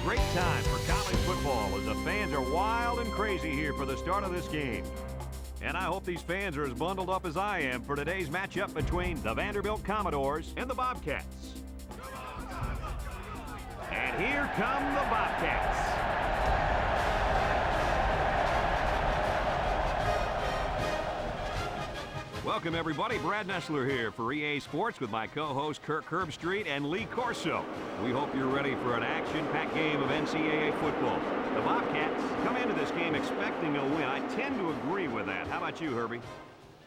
great time for college football as the fans are wild and crazy here for the start of this game. And I hope these fans are as bundled up as I am for today's matchup between the Vanderbilt Commodores and the Bobcats. And here come the Bobcats. Welcome, everybody. Brad Nessler here for EA Sports with my co-host Kirk Herbstreit and Lee Corso. We hope you're ready for an action-packed game of NCAA football. The Bobcats come into this game expecting a win. I tend to agree with that. How about you, Herbie?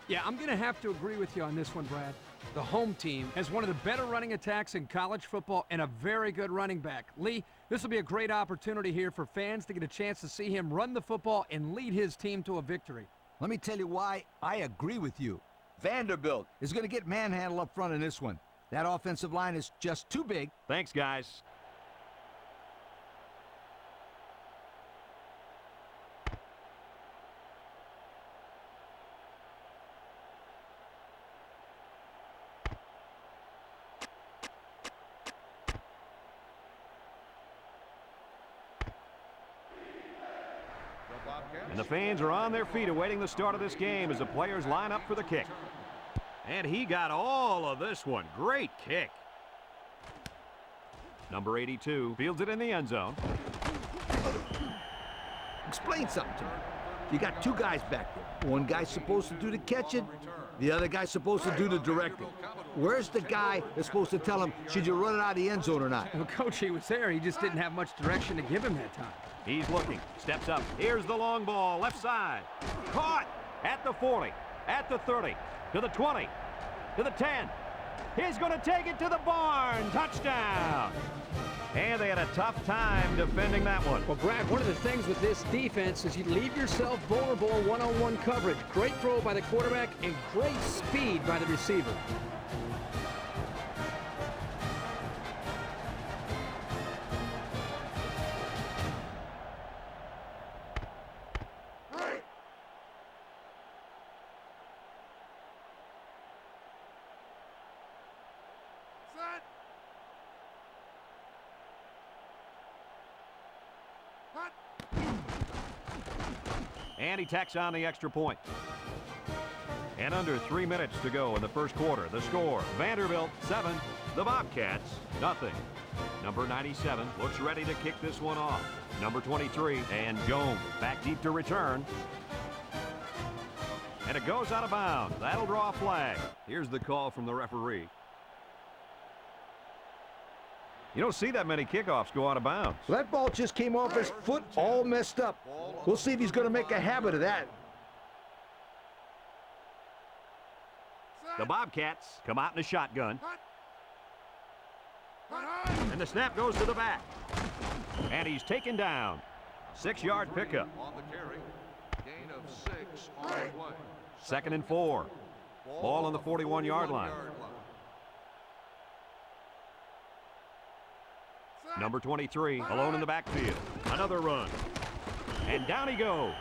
Yeah, I'm going to have to agree with you on this one, Brad. The home team has one of the better running attacks in college football and a very good running back. Lee, this will be a great opportunity here for fans to get a chance to see him run the football and lead his team to a victory. Let me tell you why I agree with you. Vanderbilt is going to get manhandled up front in this one. That offensive line is just too big. Thanks, guys. And the fans are on their feet awaiting the start of this game as the players line up for the kick. And he got all of this one. Great kick. Number 82 fields it in the end zone. Explain something to me. You got two guys back there. One guy's supposed to do the catching. The other guy's supposed to do the directing. Where's the guy that's supposed to tell him, should you run it out of the end zone or not? Well, Coach, he was there. He just didn't have much direction to give him that time. He's looking, steps up. Here's the long ball, left side. Caught at the 40, at the 30, to the 20, to the 10. He's going to take it to the barn. Touchdown. And they had a tough time defending that one. Well, Brad, one of the things with this defense is you leave yourself vulnerable in one-on-one coverage. Great throw by the quarterback and great speed by the receiver. And he tacks on the extra point. And under 3 minutes to go in the first quarter, the score, Vanderbilt 7, the Bobcats nothing. Number 97 looks ready to kick this one off. Number 23, and Jones back deep to return. And it goes out of bounds. That'll draw a flag. Here's the call from the referee. You don't see that many kickoffs go out of bounds. Well, that ball just came off his foot all messed up. We'll see if he's going to make a habit of that. The Bobcats come out in a shotgun. And the snap goes to the back. And he's taken down. 6-yard pickup. On the carry, gain of 6 on the play. 2nd and 4. Ball on the 41-yard line. Number 23, alone in the backfield. Another run. And down he goes.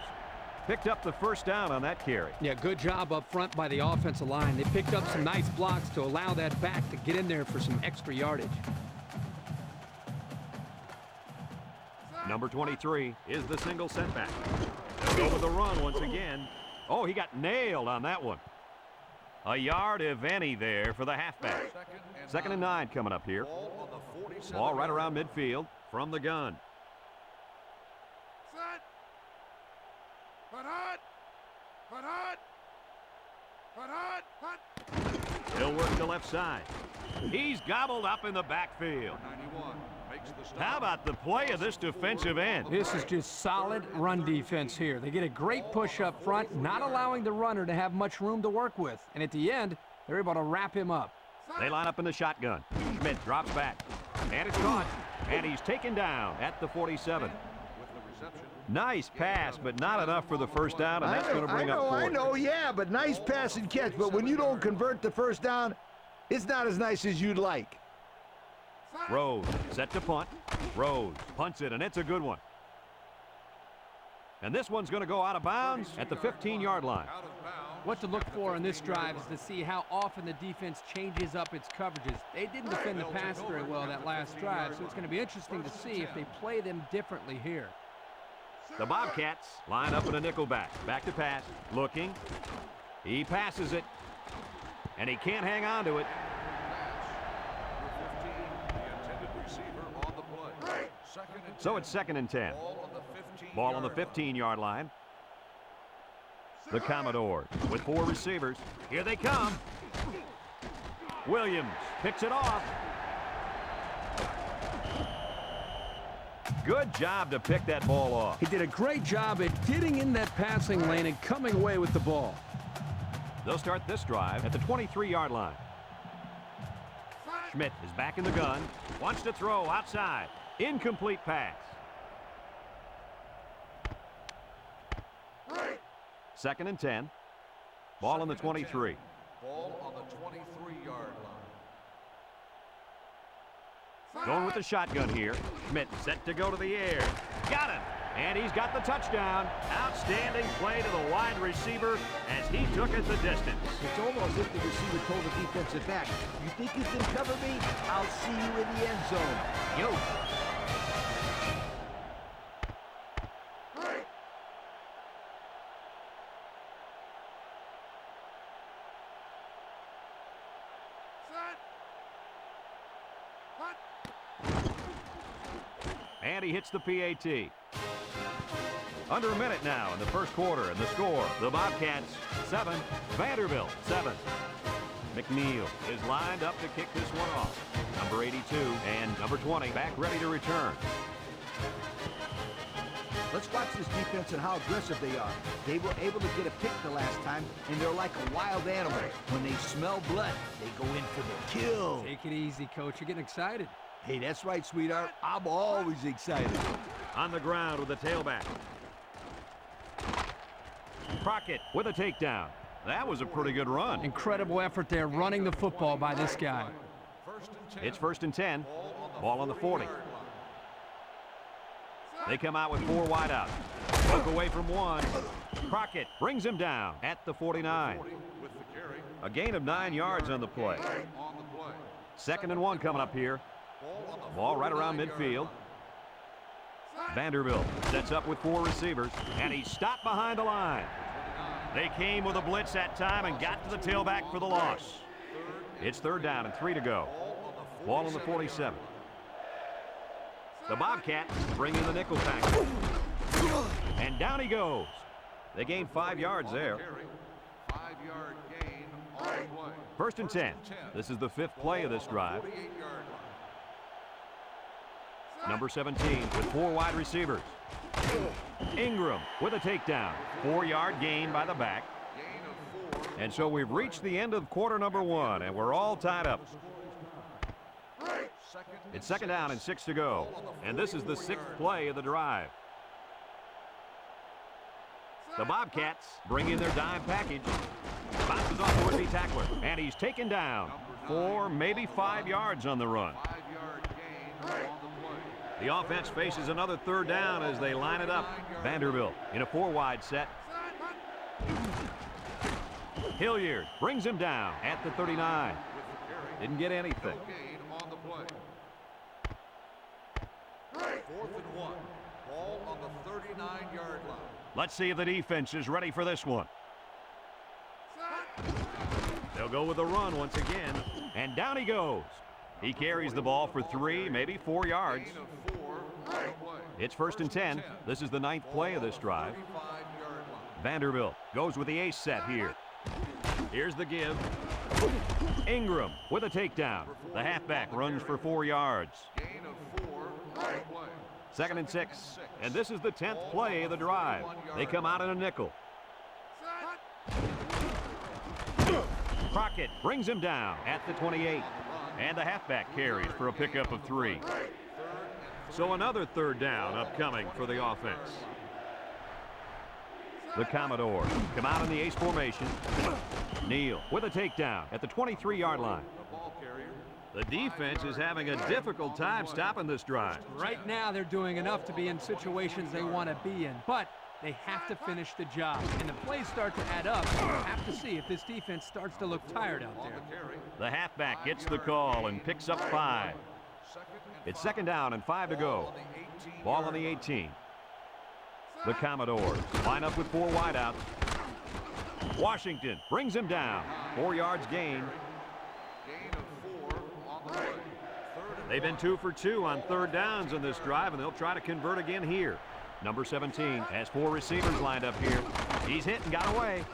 Picked up the first down on that carry. Yeah, good job up front by the offensive line. They picked up some nice blocks to allow that back to get in there for some extra yardage. Number 23 is the single setback. They'll go with the run once again. Oh, he got nailed on that one. A yard, if any, there for the halfback. 2nd and 9 coming up here. Ball right around midfield from the gun. He'll work the left side. He's gobbled up in the backfield. How about the play of this defensive end? This is just solid run defense here. They get a great push up front, not allowing the runner to have much room to work with. And at the end, they're able to wrap him up. They line up in the shotgun. Schmidt drops back. And it's caught. And he's taken down at the 47. Nice pass, but not enough for the first down, and that's going to bring up 4th. I know, yeah, but nice pass and catch. But when you don't convert the first down, it's not as nice as you'd like. Rose set to punt. Rose punts it, and it's a good one. And this one's going to go out of bounds at the 15-yard line. Out of bounds. What to look for in this drive is to see how often the defense changes up its coverages. They didn't defend the pass very well that last drive, so it's going to be interesting to see if they play them differently here. The Bobcats line up in a nickel back. Back to pass. Looking. He passes it. And he can't hang on to it. So it's 2nd and 10. Ball on the 15-yard line. The Commodores with 4 receivers. Here they come. Williams picks it off. Good job to pick that ball off. He did a great job at getting in that passing lane and coming away with the ball. They'll start this drive at the 23-yard line. Schmidt is back in the gun. Wants to throw outside. Incomplete pass. 2nd and 10. Ball on the 23. Ball on the 23-yard line. Going with the shotgun here. Schmidt set to go to the air. Got him. And he's got the touchdown. Outstanding play to the wide receiver as he took it the distance. It's almost as if the receiver told the defensive back, you think you can cover me? I'll see you in the end zone. Yo. And he hits the PAT. Under a minute now in the first quarter, and the score, the Bobcats 7, Vanderbilt 7. McNeil is lined up to kick this one off. Number 82 and number 20 back ready to return. Let's watch this defense and how aggressive they are. They were able to get a pick the last time, and they're like a wild animal. When they smell blood, they go in for the kill. Take it easy, Coach. You're getting excited. Hey, that's right, sweetheart. I'm always excited. On the ground with the tailback. Crockett with a takedown. That was a pretty good run. Incredible effort there running the football by this guy. It's 1st and 10. Ball on the 40. They come out with 4 wideouts. Broke away from 1. Crockett brings him down at the 49. A gain of 9 yards on the play. 2nd and 1 coming up here. Ball right around midfield. Vanderbilt sets up with 4 receivers, and he's stopped behind the line. They came with a blitz that time and got to the tailback for the loss. It's 3rd down and 3 to go. Ball on the 47. The Bobcats bring in the nickel tackle. And down he goes. They gain 5 yards there. 5-yard gain on play. 1st and 10. This is the 5th play of this drive. Number 17 with 4 wide receivers. Ingram with a takedown. 4-yard gain by the back. And so we've reached the end of quarter number 1, and we're all tied up. It's 2nd down and 6 to go. And this is the 6th play of the drive. The Bobcats bring in their dime package. Bounces off the would-be tackler. And he's taken down 4, maybe 5 yards on the run. 5-yard gain on the play. The offense faces another 3rd down as they line it up. Vanderbilt in a 4-wide set. Hilliard brings him down at the 39. Didn't get anything. Gain on the play. 4th and 1. Ball on the 39-yard line. Let's see if the defense is ready for this one. They'll go with the run once again. And down he goes. He carries the ball for 3, maybe 4 yards. Gain of 4 on the play. It's 1st and 10. This is the 9th play of this drive. 35-yard line. Vanderbilt goes with the ace set here. Here's the give. Ingram with a takedown. The halfback runs for 4 yards. Gain of 4 on the play. 2nd and 6. And this is the 10th play of the drive. They come out in a nickel. Crockett brings him down at the 28. And the halfback carries for a pickup of 3. So another 3rd down upcoming for the offense. The Commodores come out in the ace formation. Neal with a takedown at the 23-yard line. The defense is having a difficult time stopping this drive. Right now they're doing enough to be in situations they want to be in, but They have to finish the job, and the plays start to add up. We'll have to see if this defense starts to look tired out there. The halfback gets the call and picks up 5. It's second down and 5 to go. Ball on the 18. The Commodores line up with 4 wideouts. Washington brings him down. 4 yards gain. Gain of 4 on the play. They've been 2 for 2 on third downs in this drive, and they'll try to convert again here. Number 17 has 4 receivers lined up here. He's hit and got away.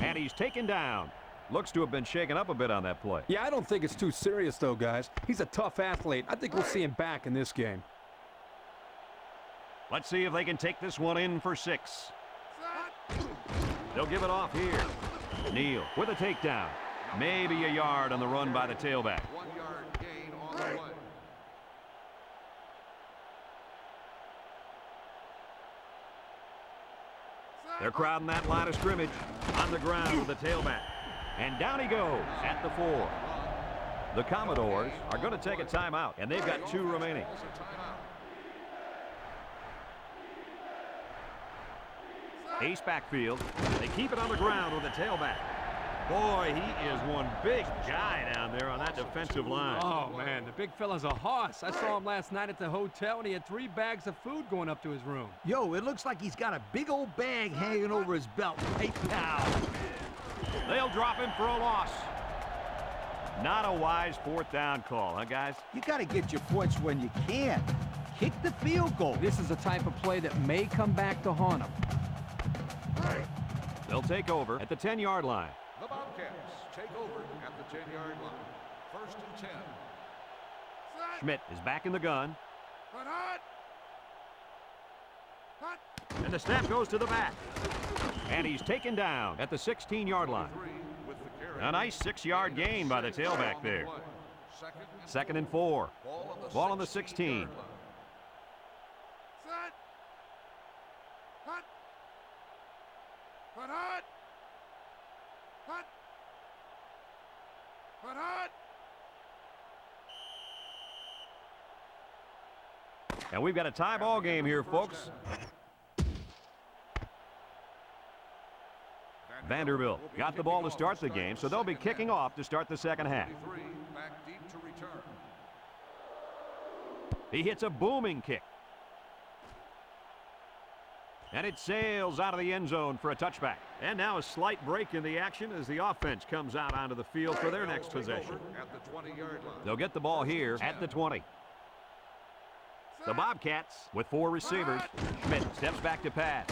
And he's taken down. Looks to have been shaken up a bit on that play. Yeah, I don't think it's too serious, though, guys. He's a tough athlete. I think we'll see him back in this game. Let's see if they can take this one in for 6. They'll give it off here. Neal with a takedown. Maybe a yard on the run by the tailback. 1 yard gain on the play. They're crowding that line of scrimmage. On the ground with the tailback. And down he goes at the 4. The Commodores are going to take a timeout, and they've got 2 remaining. Ace backfield. They keep it on the ground with the tailback. Boy, he is one big guy down there on that defensive line. Oh, man, the big fella's a hoss. I saw him last night at the hotel, and he had 3 bags of food going up to his room. Yo, it looks like he's got a big old bag hanging over his belt right now. They'll drop him for a loss. Not a wise 4th down call, huh, guys? You got to get your points when you can. Kick the field goal. This is the type of play that may come back to haunt him. They'll take over at the 10-yard line. The Bobcats take over at the 10-yard line. 1st and 10. Schmidt is back in the gun. And the snap goes to the back. And he's taken down at the 16-yard line. A nice 6-yard gain by the tailback there. Second and 4. Ball on the 16. And we've got a tie ball game here, folks. Vanderbilt got the ball to start the game, so they'll be kicking off to start the second half. Back deep to return. He hits a booming kick. And it sails out of the end zone for a touchback. And now a slight break in the action as the offense comes out onto the field for their next possession. At the 20-yard line. They'll get the ball here at the 20. The Bobcats with 4 receivers. Schmidt steps back to pass.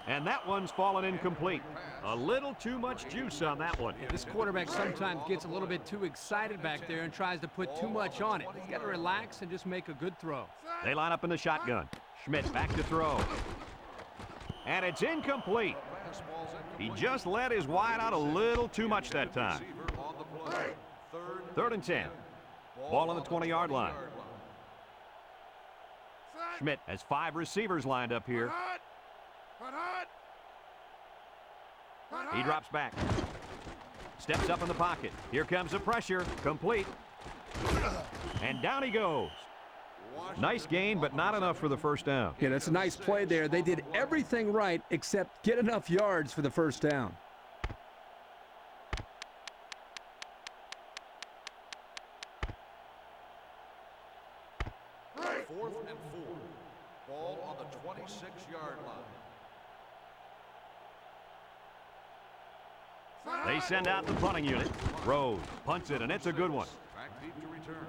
And that one's fallen incomplete. A little too much juice on that one. This quarterback sometimes gets a little bit too excited back there and tries to put too much on it. He's got to relax and just make a good throw. They line up in the shotgun. Schmidt back to throw. And it's incomplete. He just let his wide out a little too much that time. 3rd and 10. Ball on the 20-yard line. Schmidt has 5 receivers lined up here. He drops back. Steps up in the pocket. Here comes the pressure. Complete. And down he goes. Nice gain, but not enough for the first down. Yeah, that's a nice play there. They did everything right except get enough yards for the first down. 4th and 4. Ball on the 26-yard line. They send out the punting unit. Rose punts it, and it's a good one. Back deep to return.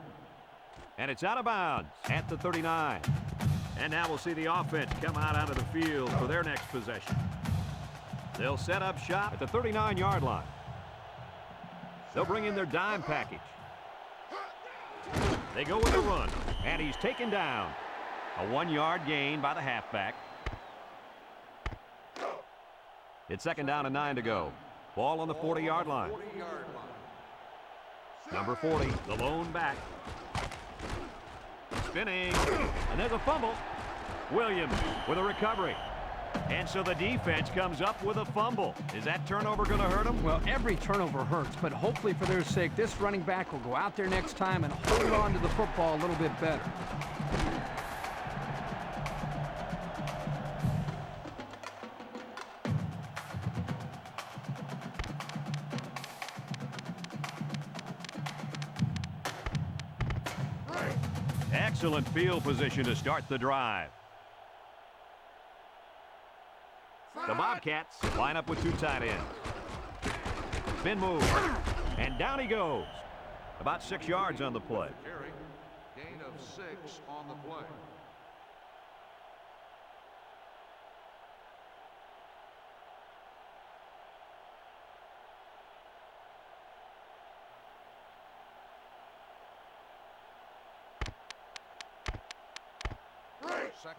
And it's out of bounds at the 39. And now we'll see the offense come out onto the field for their next possession. They'll set up shop at the 39-yard line. They'll bring in their dime package. They go with the run, and he's taken down. A 1-yard gain by the halfback. It's second down and 9 to go. Ball on the 40-yard line. 40-yard line. Number 40, the lone back. Spinning, and there's a fumble. Williams with a recovery. And so the defense comes up with a fumble. Is that turnover going to hurt them? Well, every turnover hurts, but hopefully for their sake, this running back will go out there next time and hold on to the football a little bit better. Excellent field position to start the drive. The Bobcats line up with two tight ends. Spin move. And down he goes. About 6 yards on the play. Gain of 6 on the play.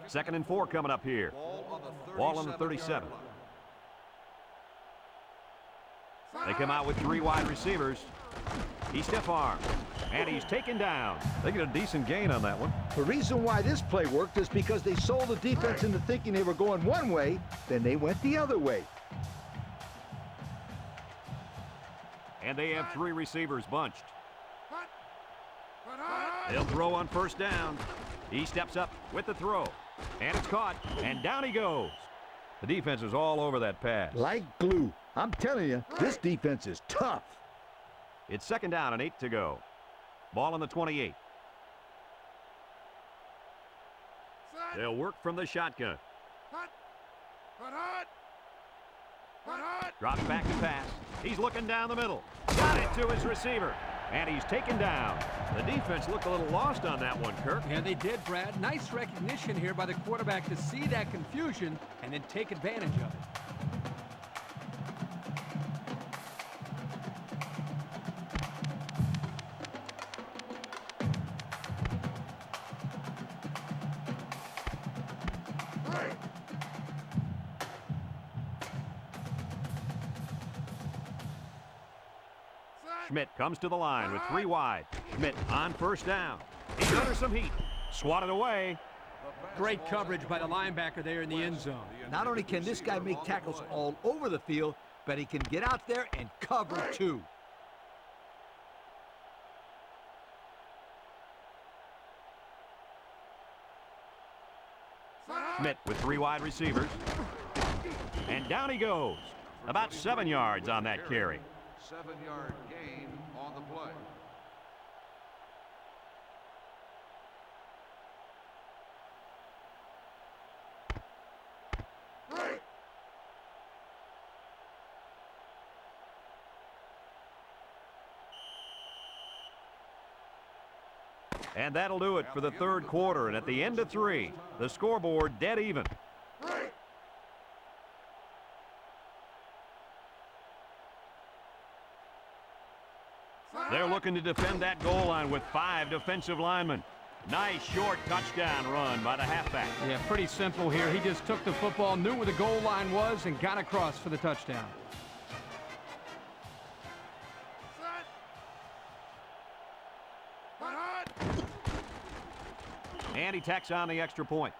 Second and 4 coming up here. Ball on the 37. They come out with 3 wide receivers. He stiff arms, and he's taken down. They get a decent gain on that one. The reason why this play worked is because they sold the defense into thinking they were going one way, then they went the other way. And they have 3 receivers bunched. They'll throw on first down. He steps up with the throw, and it's caught, and down he goes. The defense is all over that pass. Like glue. I'm telling you, this defense is tough. It's second down and 8 to go. Ball on the 28. They'll work from the shotgun. Drops back to pass. He's looking down the middle. Got it to his receiver. And he's taken down. The defense looked a little lost on that one, Kirk. Yeah, they did, Brad. Nice recognition here by the quarterback to see that confusion and then take advantage of it. Schmidt comes to the line with 3 wide. Schmidt on first down. He's under some heat. Swatted away. Great coverage by the linebacker there in the end zone. Not only can this guy make tackles all over the field, but he can get out there and cover too. Schmidt with 3 wide receivers. And down he goes. About 7 yards on that carry. 7-yard gain on the play. And that'll do it for the third quarter. And at the end of 3, the scoreboard dead even. They're looking to defend that goal line with 5 defensive linemen. Nice short touchdown run by the halfback. Yeah, pretty simple here. He just took the football, knew where the goal line was, and got across for the touchdown. And he tacks on the extra point.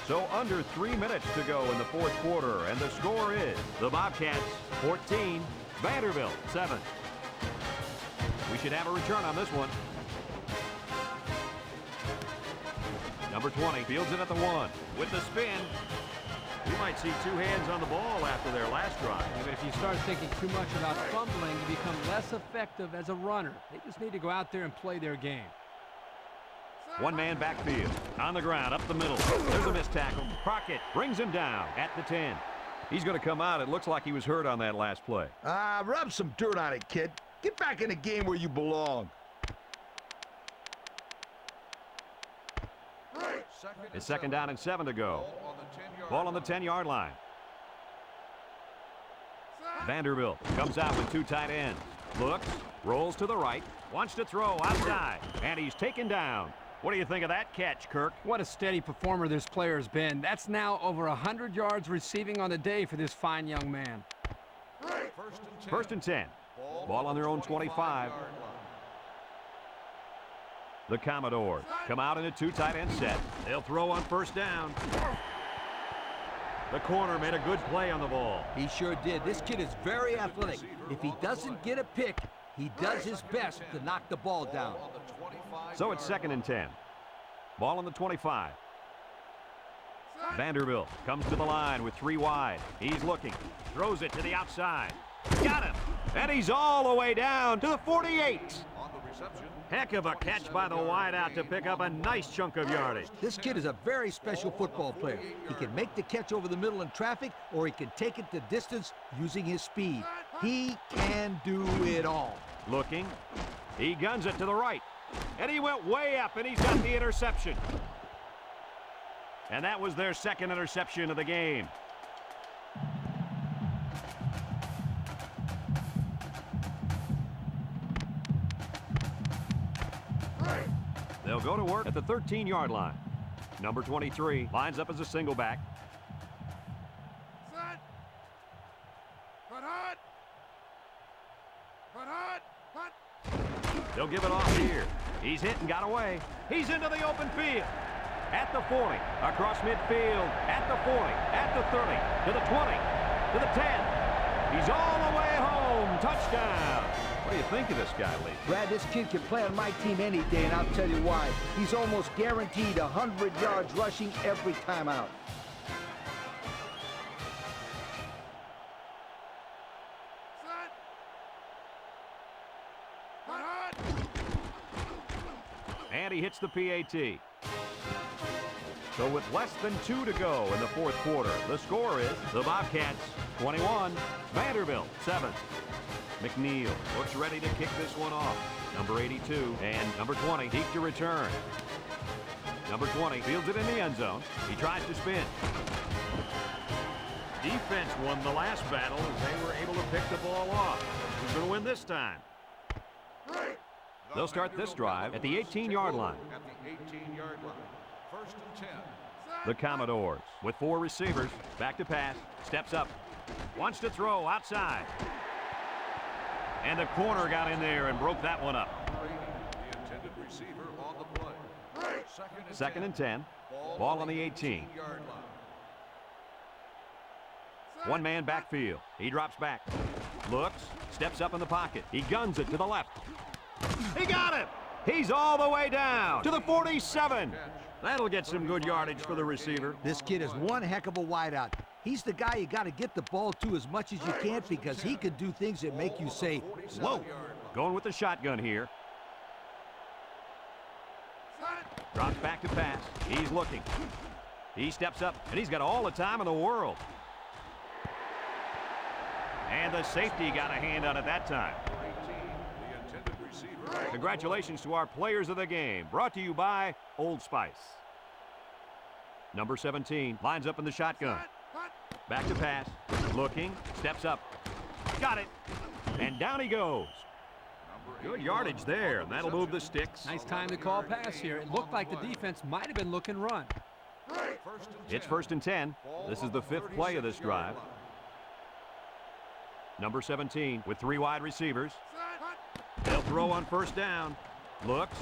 So under 3 minutes to go in the fourth quarter, and the score is the Bobcats 14, Vanderbilt 7. We should have a return on this one. Number 20 fields it at the 1 with the spin. We might see 2 hands on the ball after their last drive. Yeah, but if you start thinking too much about fumbling, you become less effective as a runner. They just need to go out there and play their game. 1-man backfield. On the ground, up the middle. There's a missed tackle. Crockett brings him down at the 10. He's going to come out. It looks like he was hurt on that last play. Rub some dirt on it, kid. Get back in the game where you belong. It's second down and 7 to go. Ball on the 10-yard line. Vanderbilt comes out with 2 tight ends. Looks, rolls to the right, wants to throw outside, and he's taken down. What do you think of that catch, Kirk? What a steady performer this player has been. That's now over 100 yards receiving on the day for this fine young man. First and 10. Ball on their own 25. The Commodores come out in a 2 tight end set. They'll throw on first down. The corner made a good play on the ball. He sure did. This kid is very athletic. If he doesn't get a pick, he does his best to knock the ball down. So it's second and 10. Ball on the 25. Vanderbilt comes to the line with 3 wide. He's looking. Throws it to the outside. Got him. And he's all the way down to the 48. Heck of a catch by the wideout to pick up a nice chunk of yardage. This kid is a very special football player. He can make the catch over the middle in traffic, or he can take it the distance using his speed. He can do it all. Looking. He guns it to the right. And he went way up, and he's got the interception. And that was their second interception of the game. They'll go to work at the 13-yard line. Number 23 lines up as a single back. Set. Put hot. Put hot. Hot. They'll give it off here. He's hit and got away. He's into the open field. At the 40, across midfield, at the 40, at the 30, to the 20, to the 10. He's all the way home. Touchdown. What do you think of this guy, Lee? Brad, this kid can play on my team any day, and I'll tell you why. He's almost guaranteed 100 yards rushing every time out. Set. Put hot. And he hits the PAT. So with less than 2 to go in the fourth quarter, the score is the Bobcats 21, Vanderbilt 7. McNeil looks ready to kick this one off. Number 82 and number 20 deep to return. Number 20 fields it in the end zone. He tries to spin. Defense won the last battle as they were able to pick the ball off. Who's going to win this time? They'll start this drive at the 18-yard line. At the 18-yard line. First and 10. The Commodores with 4 receivers. Back to pass. Steps up. Wants to throw outside. And the corner got in there and broke that one up. The intended receiver on the play. Second and 10. Ball on the 18. 18-yard line. One man backfield. He drops back. Looks. Steps up in the pocket. He guns it to the left. He got it. He's all the way down to the 47. That'll get some good yardage for the receiver. This kid is one heck of a wideout. He's the guy you got to get the ball to as much as you can because he can do things that make you say, whoa. Going with the shotgun here. Drops back to pass. He's looking. He steps up, and he's got all the time in the world. And the safety got a hand on it that time. Congratulations to our players of the game. Brought to you by Old Spice. Number 17 lines up in the shotgun. Back to pass. Looking. Steps up. Got it. And down he goes. Good yardage there, and that'll move the sticks. Nice time to call pass here. It looked like the defense might have been looking run. It's first and 10. This is the 5th play of this drive. Number 17 with 3 wide receivers. They'll throw on first down. Looks.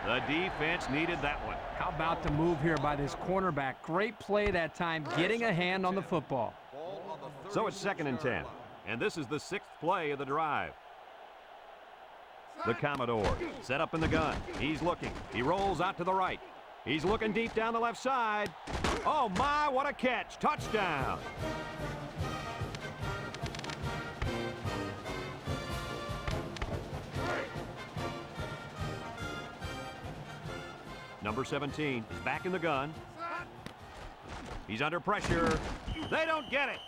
The defense needed that one. How about the move here by this cornerback? Great play that time, getting a hand on the football. So it's second and 10. And this is the 6th play of the drive. The Commodore set up in the gun. He's looking. He rolls out to the right. He's looking deep down the left side. Oh my, what a catch. Touchdown. Number 17 is back in the gun. He's under pressure. They don't get it.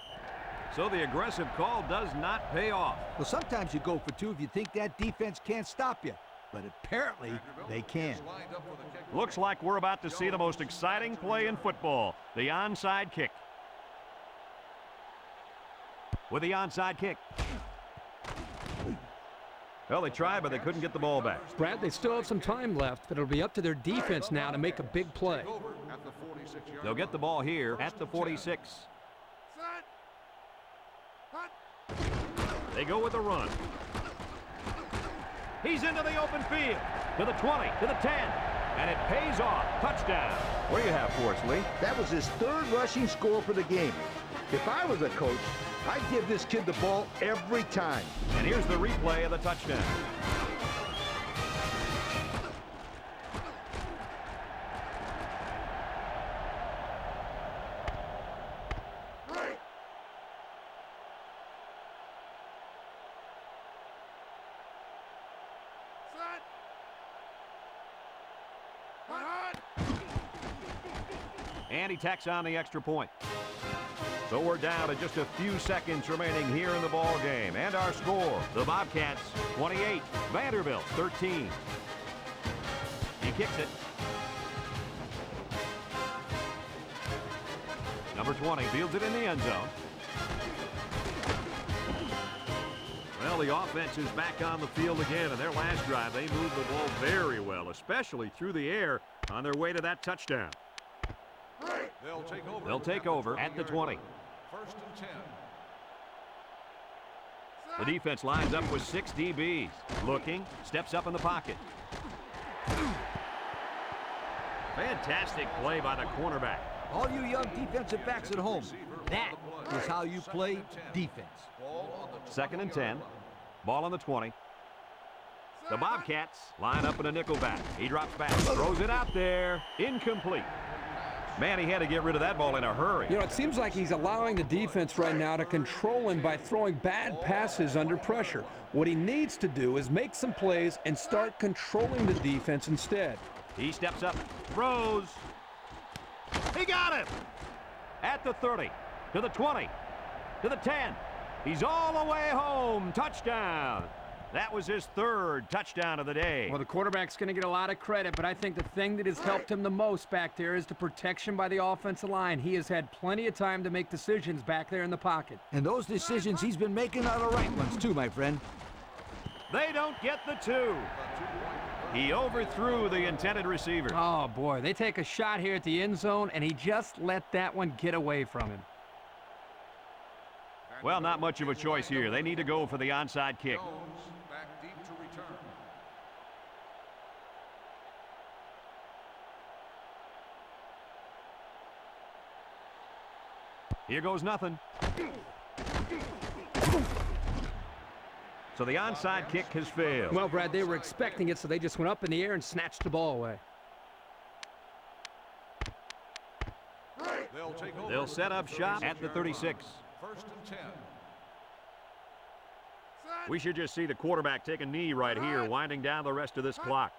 So the aggressive call does not pay off. Well, sometimes you go for 2 if you think that defense can't stop you. But apparently, they can. Looks like we're about to see the most exciting play in football, the onside kick. With the onside kick. Well, they tried, but they couldn't get the ball back. Brad, they still have some time left, but it'll be up to their defense now to make a big play. They'll get the ball here at the 46. They go with a run. He's into the open field. To the 20, to the 10. And it pays off. Touchdown. What do you have for us, Lee? That was his 3rd rushing score for the game. If I was a coach, I'd give this kid the ball every time. And here's the replay of the touchdown. And he tacks on the extra point. So we're down to just a few seconds remaining here in the ball game. And our score, the Bobcats 28, Vanderbilt 13. He kicks it. Number 20 fields it in the end zone. Well, the offense is back on the field again. In their last drive, they moved the ball very well, especially through the air on their way to that touchdown. They'll take over at the 20. First and 10. The defense lines up with 6 DBs. Looking, steps up in the pocket. Fantastic play by the cornerback. All you young defensive backs at home, that is how you play defense. Second and 10. Ball on the 20. The Bobcats line up in a nickel back. He drops back, throws it out there. Incomplete. Man, he had to get rid of that ball in a hurry. You know, it seems like he's allowing the defense right now to control him by throwing bad passes under pressure. What he needs to do is make some plays and start controlling the defense instead. He steps up, throws. He got him! At the 30, to the 20, to the 10. He's all the way home. Touchdown. That was his 3rd touchdown of the day. Well, the quarterback's going to get a lot of credit, but I think the thing that has helped him the most back there is the protection by the offensive line. He has had plenty of time to make decisions back there in the pocket. And those decisions he's been making are the right ones, too, my friend. They don't get the 2. He overthrew the intended receiver. Oh, boy, they take a shot here at the end zone, and he just let that one get away from him. Well, not much of a choice here. They need to go for the onside kick. Back deep to return. Here goes nothing. So the onside kick has failed. Well, Brad, they were expecting it, so they just went up in the air and snatched the ball away. They'll set up shop at the 36. First and 10. We should just see the quarterback take a knee right here, winding down the rest of this clock.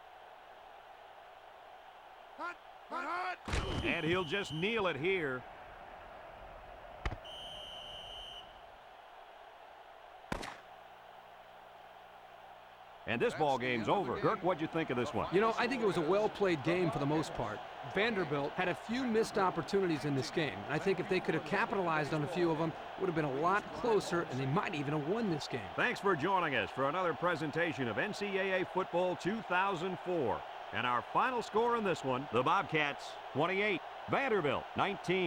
And he'll just kneel it here. And this ball game's over. Kirk, what'd you think of this one? You know, I think it was a well-played game for the most part. Vanderbilt had a few missed opportunities in this game. I think if they could have capitalized on a few of them, it would have been a lot closer, and they might even have won this game. Thanks for joining us for another presentation of NCAA Football 2004. And our final score in this one, the Bobcats 28, Vanderbilt 19.